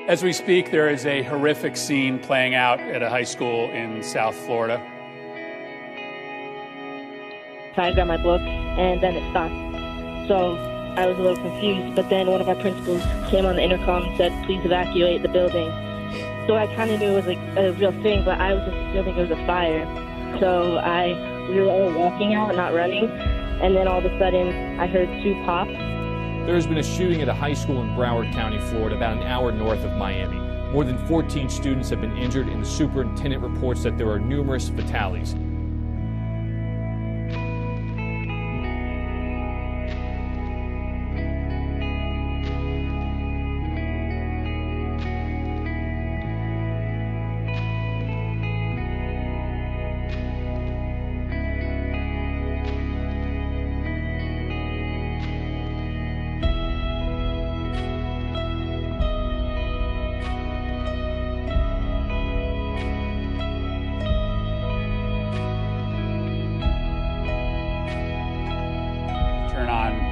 As we speak, there is a horrific scene playing out at a high school in South Florida. I grabbed my book, and then it stopped. So I was a little confused, but then one of our principals came on the intercom and said, "Please evacuate the building." So I kind of knew it was like a real thing, but I was just assuming it was a fire. So we were all walking out, not running, and then all of a sudden I heard 2 pops. There has been a shooting at a high school in Broward County, Florida, about an hour north of Miami. More than 14 students have been injured, and the superintendent reports that there are numerous fatalities.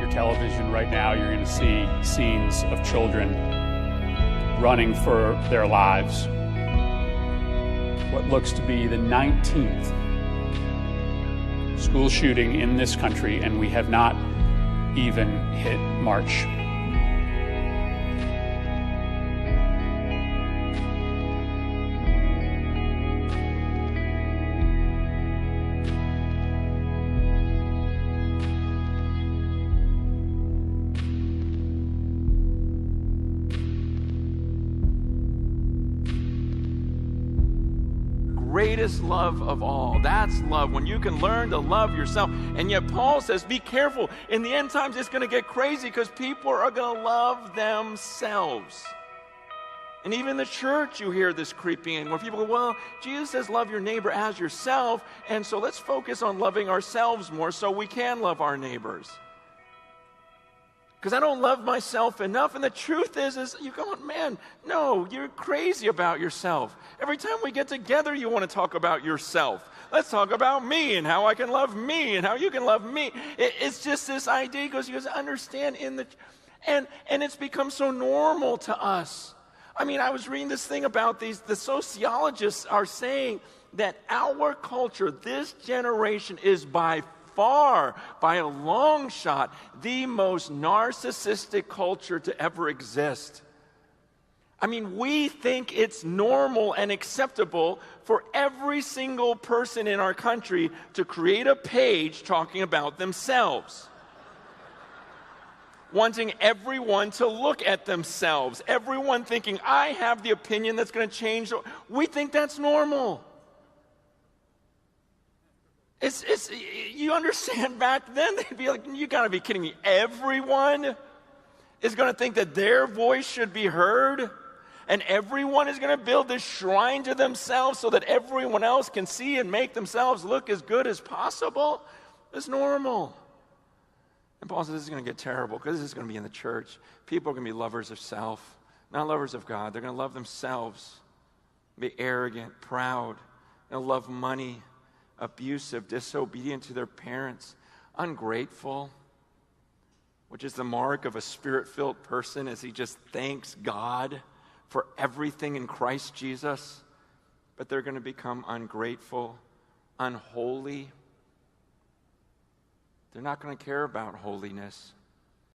Television right now, you're going to see scenes of children running for their lives. What looks to be the 19th school shooting in this country, and we have not even hit March. Greatest love of all. That's love, when you can learn to love yourself. And yet Paul says, be careful. In the end times, it's going to get crazy because people are going to love themselves. And even in the church, you hear this creeping in where people go, well, Jesus says love your neighbor as yourself, and so let's focus on loving ourselves more so we can love our neighbors. Because I don't love myself enough. And the truth is you're going, man, no, you're crazy about yourself. Every time we get together, you want to talk about yourself. Let's talk about me and how I can love me and how you can love me. It's just this idea, because you guys understand and it's become so normal to us. I mean, I was reading this thing about the sociologists are saying that our culture, this generation, is by far, by a long shot, the most narcissistic culture to ever exist. I mean, we think it's normal and acceptable for every single person in our country to create a page talking about themselves. Wanting everyone to look at themselves. Everyone thinking, I have the opinion that's going to change. We think that's normal. You understand, back then they'd be like, you gotta be kidding me. Everyone is gonna think that their voice should be heard, and everyone is gonna build this shrine to themselves so that everyone else can see and make themselves look as good as possible. It's normal. And Paul says this is gonna get terrible because this is gonna be in the church. People are gonna be lovers of self, not lovers of God. They're gonna love themselves, be arrogant, proud, they'll love money, abusive, disobedient to their parents, ungrateful, which is the mark of a spirit-filled person, as he just thanks God for everything in Christ Jesus. But they're going to become ungrateful, unholy. They're not going to care about holiness.